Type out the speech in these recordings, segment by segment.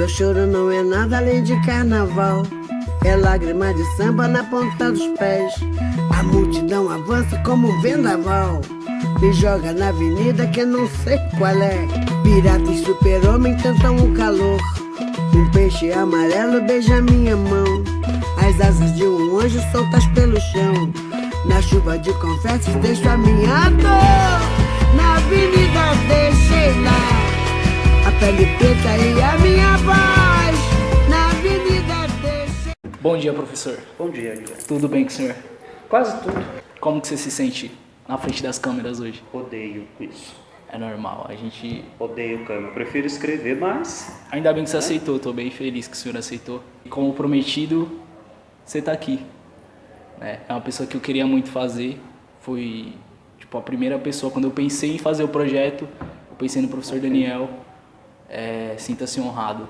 Meu choro não é nada além de carnaval. É lágrima de samba na ponta dos pés. A multidão avança como um vendaval. Me joga na avenida que eu não sei qual é. Pirata e super-homem tentam o calor. Um peixe amarelo beija minha mão. As asas de um anjo soltas pelo chão. Na chuva de confetes deixo a minha dor. Na avenida deixei lá a pele preta e a minha voz. Na avenida deixei... Bom dia, professor. Bom dia, Guilherme. Tudo bem com o senhor? Quase tudo. Como que você se sente na frente das câmeras hoje? Odeio isso. É normal, a gente... Odeio câmera. Prefiro escrever, mas... Ainda bem que você aceitou, tô bem feliz que o senhor aceitou. E como prometido, você tá aqui. É uma pessoa que eu queria muito fazer. Foi, tipo, a primeira pessoa, quando eu pensei em fazer o projeto, eu pensei no professor Daniel. Sinta-se honrado.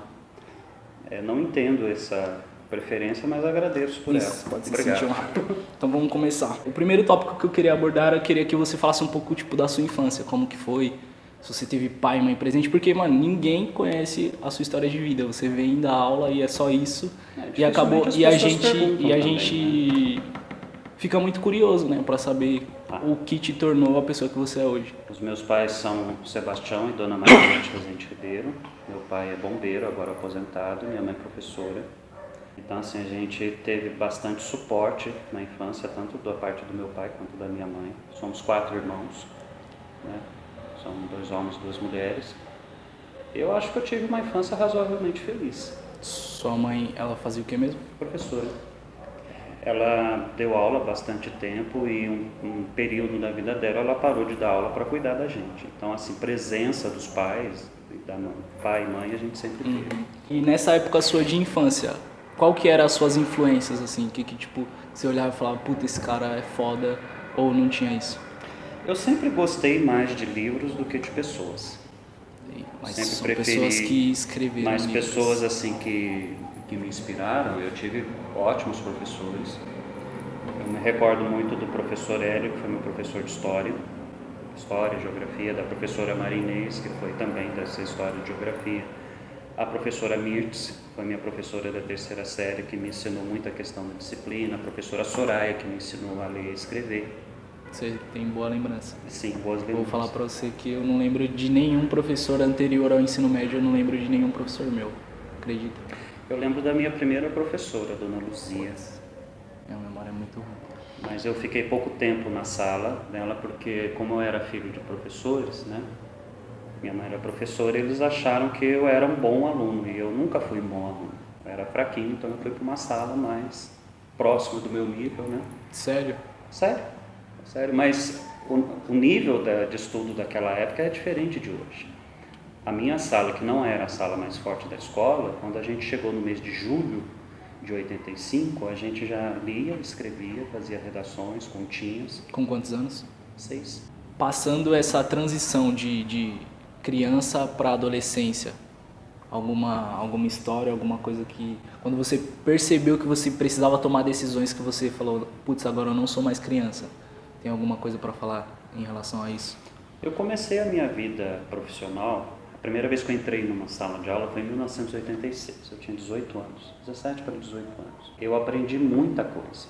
Não entendo essa preferência, mas agradeço por ela. Pode se Obrigado. sentir honrado. Então vamos começar. O primeiro tópico que eu queria abordar, eu queria que você falasse um pouco, tipo, da sua infância, como que foi, se você teve pai e mãe presente, porque, mano, ninguém conhece a sua história de vida. Você vem da aula e é só isso. E acabou, e a gente fica muito curioso, né, para saber o que te tornou a pessoa que você é hoje. Os meus pais são Sebastião e Dona Maria de Rezende Ribeiro. Meu pai é bombeiro, agora aposentado, minha mãe é professora. Então, assim, a gente teve bastante suporte na infância, tanto da parte do meu pai quanto da minha mãe. Somos 4 irmãos, né? São 2 homens e 2 mulheres. Eu acho que eu tive uma infância razoavelmente feliz. Sua mãe, ela fazia o que mesmo? Professora. Ela deu aula há bastante tempo e um período da vida dela ela parou de dar aula para cuidar da gente. Então, assim, presença dos pais, pai e mãe, a gente sempre teve. E nessa época sua de infância, qual que eram as suas influências, assim, que tipo, você olhava e falava, puta, esse cara é foda, ou não tinha isso? Eu sempre gostei mais de livros do que de pessoas. Mas sempre são preferi pessoas que escreveram mais livros. pessoas assim que me inspiraram. Eu tive ótimos professores. Eu me recordo muito do professor Hélio, que foi meu professor de história, geografia, da professora Marinês, que foi também dessa história de geografia. A professora Mirtz foi minha professora da 3ª série, que me ensinou muito a questão da disciplina. A professora Soraya, que me ensinou a ler e escrever. Você tem boa lembrança. Sim, boas lembranças. Vou falar pra você que eu não lembro de nenhum professor anterior ao ensino médio, eu não lembro de nenhum professor meu, acredita? Eu lembro da minha primeira professora, Dona Luzia. Minha memória é muito ruim. Mas eu fiquei pouco tempo na sala dela, porque como eu era filho de professores, né? Minha mãe era professora, eles acharam que eu era um bom aluno, e eu nunca fui um bom aluno. Eu era fraquinho, então eu fui para uma sala mais próxima do meu nível, né? Sério? Sério, mas o nível de estudo daquela época é diferente de hoje. A minha sala, que não era a sala mais forte da escola, quando a gente chegou no mês de julho de 85, a gente já lia, escrevia, fazia redações, continhas. Com quantos anos? 6. Passando essa transição de criança para adolescência, alguma história, alguma coisa que... Quando você percebeu que você precisava tomar decisões, que você falou, putz, agora eu não sou mais criança. Tem alguma coisa para falar em relação a isso? Eu comecei a minha vida profissional, a primeira vez que eu entrei numa sala de aula foi em 1986, eu tinha 18 anos, 17 para 18 anos. Eu aprendi muita coisa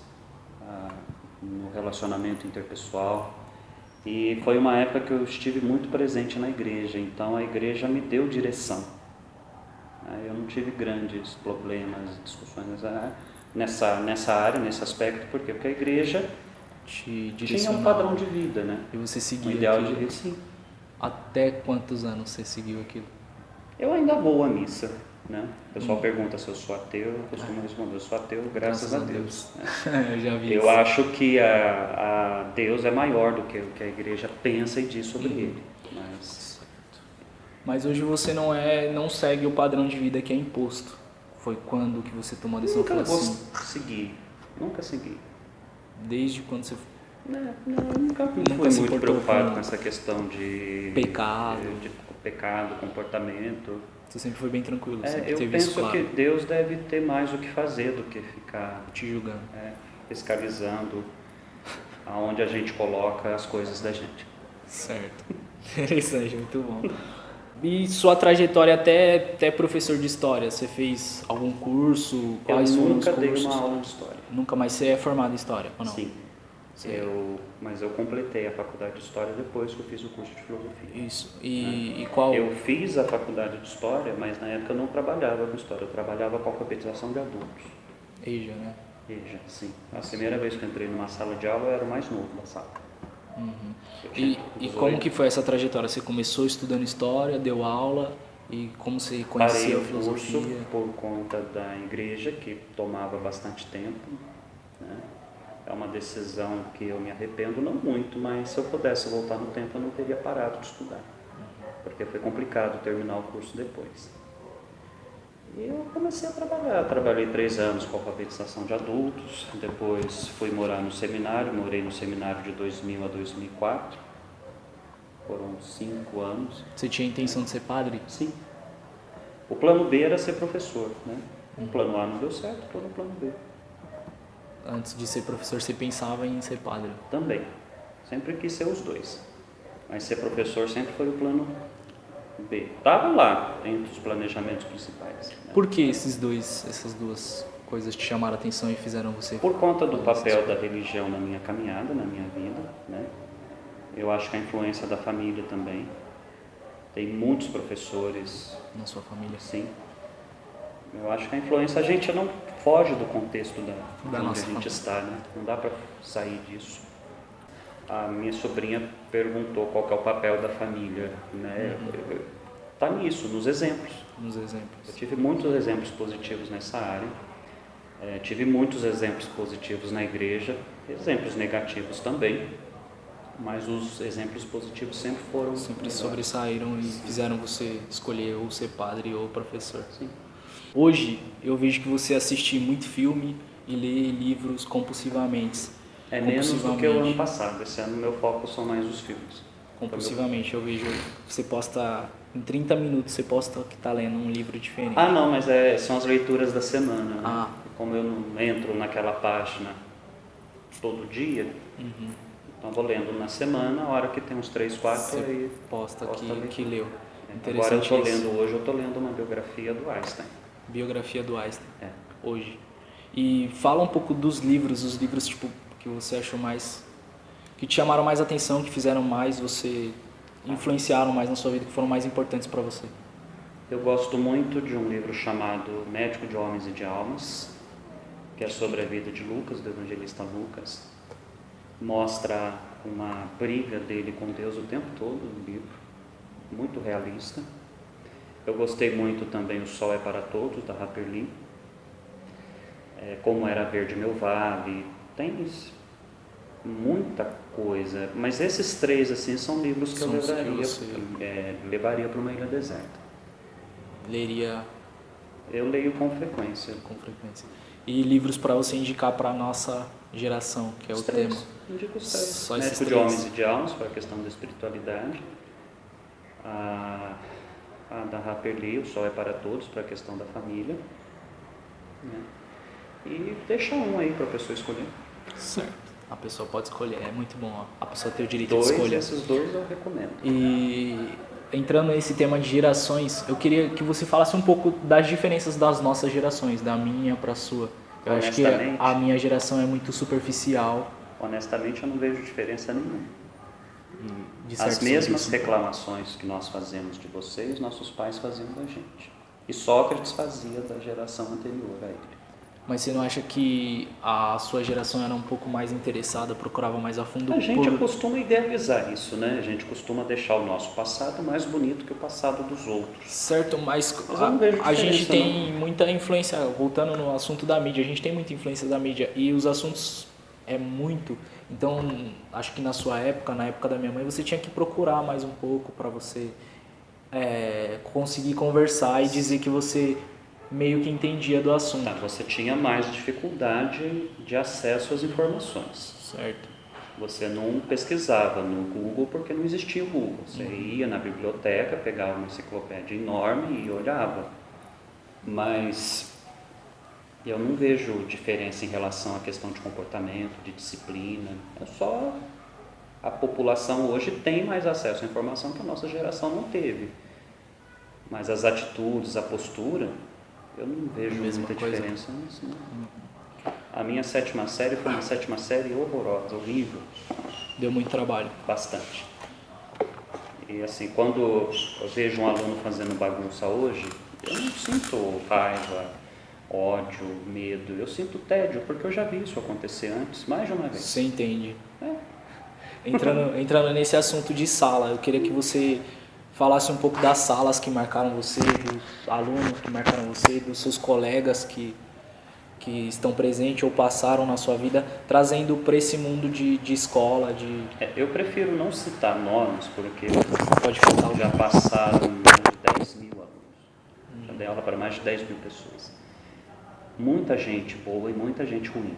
no relacionamento interpessoal e foi uma época que eu estive muito presente na igreja, então a igreja me deu direção. Eu não tive grandes problemas, discussões nessa área, nesse aspecto, por quê? Porque a igreja tinha um padrão de vida, né? E você seguiu um ideal aquilo? de vida, sim. Até quantos anos você seguiu aquilo? Eu ainda vou à missa, né? O pessoal pergunta se eu sou ateu, eu costumo responder, eu sou ateu, graças a Deus. Eu já vi Eu isso. acho que a Deus é maior do que o que a igreja pensa e diz sobre ele. Mas hoje você não segue o padrão de vida que é imposto. Foi quando que você tomou a decisão? Nunca segui. Desde quando você... Nunca fui muito preocupado com essa questão de pecado, comportamento. Você sempre foi bem tranquilo, sempre eu teve penso isso claro. que Deus deve ter mais o que fazer do que ficar te julgando, fiscalizando aonde a gente coloca as coisas da gente. Certo. Interessante, muito bom. E sua trajetória até professor de história, você fez algum curso? Quais Eu foram nunca os dei cursos? uma aula de história. Nunca mais você é formado em história, ou não? Sim. Mas eu completei a faculdade de história depois que eu fiz o curso de filosofia. Isso. E qual? Eu fiz a faculdade de história, mas na época eu não trabalhava com história, eu trabalhava com alfabetização de adultos. EJA, né? Veja, sim. A primeira vez que eu entrei numa sala de aula eu era o mais novo da sala. Eu tinha E 18. como que foi essa trajetória? Você começou estudando história, deu aula, e como você Parei conheceu a o curso filosofia? por conta da igreja, que tomava bastante tempo, né? É uma decisão que eu me arrependo, não muito, mas se eu pudesse voltar no tempo eu não teria parado de estudar, porque foi complicado terminar o curso depois. E eu comecei a trabalhar, trabalhei 3 anos com alfabetização de adultos, depois fui morar no seminário, morei no seminário de 2000 a 2004, foram 5 anos. Você tinha a intenção de ser padre? Sim. O plano B era ser professor, né? O plano A não deu certo, estou no plano B. Antes de ser professor, você pensava em ser padre? Também. Sempre quis ser os dois. Mas ser professor sempre foi o plano B. Estava lá, entre os planejamentos principais. Né? Por que essas duas coisas te chamaram a atenção e fizeram você... Por conta do papel da religião na minha caminhada, na minha vida, né? Eu acho que a influência da família também. Tem muitos professores. Na sua família? Sim. Eu acho que a influência, a gente não foge do contexto de onde a nossa gente família. está, né? Não dá para sair disso. A minha sobrinha perguntou qual que é o papel da família, né? Tá nisso, nos exemplos. Nos exemplos. Eu tive muitos exemplos positivos nessa área, tive muitos exemplos positivos na igreja, exemplos negativos também, mas os exemplos positivos sempre foram... Sempre sobressaíram e fizeram você escolher ou ser padre ou professor. Sim. Hoje, eu vejo que você assiste muito filme e lê livros compulsivamente. É menos do que o ano passado. Esse ano meu foco são mais os filmes. Compulsivamente, eu vejo você posta em 30 minutos, você posta que está lendo um livro diferente. Ah, não, mas são as leituras da semana. Né? Ah. Como eu não entro naquela página todo dia, então vou lendo na semana, a hora que tem uns 3, 4 Você aí posta ali. que leu. Agora eu estou Interessante isso. lendo hoje, eu estou lendo uma biografia do Einstein. Biografia do Einstein. É. Hoje. E fala um pouco dos livros, os livros tipo que você achou mais, que te chamaram mais atenção, que fizeram mais você, influenciaram mais na sua vida, que foram mais importantes para você. Eu gosto muito de um livro chamado Médico de Homens e de Almas, que é sobre a vida de Lucas, do evangelista Lucas. Mostra uma briga dele com Deus o tempo todo no livro, muito realista. Eu gostei muito também O Sol é para Todos, da Harper Lee. Como Era Verde Meu Vale, tem muita coisa, mas esses 3 assim são livros que eu levaria para uma ilha deserta. Leria Eu leio com frequência. com frequência. E livros para você indicar para a nossa geração, que é Os o 3. tema. Indico os 3. Só esses Médico de 3. Homens e de Almas, para a questão da espiritualidade. A da Harper Lee, O Sol é para Todos, para a questão da família. Né? E deixa um aí para a pessoa escolher. Certo. A pessoa pode escolher, é muito bom a pessoa ter o direito de 2, escolher. esses 2 eu recomendo. E entrando nesse tema de gerações, eu queria que você falasse um pouco das diferenças das nossas gerações, da minha para a sua. Eu acho que a minha geração é muito superficial. Honestamente, eu não vejo diferença nenhuma. De As certo mesmas serviço. reclamações que nós fazemos de vocês, nossos pais faziam da gente. E Sócrates fazia da geração anterior a ele. Mas você não acha que a sua geração era um pouco mais interessada, procurava mais a fundo? A gente costuma idealizar isso, né? A gente costuma deixar o nosso passado mais bonito que o passado dos outros. Certo, mas eu não vejo a gente diferença, tem muita influência, voltando no assunto da mídia, a gente tem muita influência da mídia e os assuntos é muito. Então, acho que na sua época, na época da minha mãe, você tinha que procurar mais um pouco para você conseguir conversar e dizer que você meio que entendia do assunto. Tá, você tinha mais dificuldade de acesso às informações. Certo. Você não pesquisava no Google porque não existia o Google. Você ia na biblioteca, pegava uma enciclopédia enorme e olhava. Mas eu não vejo diferença em relação à questão de comportamento, de disciplina. É só a população hoje tem mais acesso à informação que a nossa geração não teve. Mas as atitudes, a postura, eu não vejo Mesma muita coisa. diferença nisso. Não. A minha 7ª série foi uma 7ª série horrorosa, horrível, Deu muito trabalho. bastante. E assim, quando eu vejo um aluno fazendo bagunça hoje, eu não sinto raiva, ódio, medo, eu sinto tédio, porque eu já vi isso acontecer antes, mais de uma vez. Você entende? É. Entrando nesse assunto de sala, eu queria que você falasse um pouco das salas que marcaram você, dos alunos que marcaram você, dos seus colegas que estão presentes ou passaram na sua vida, trazendo para esse mundo de escola, de... Eu prefiro não citar nomes, porque Pode contar já passaram mais de 10 mil alunos. Já dei aula para mais de 10 mil pessoas. Muita gente boa e muita gente ruim.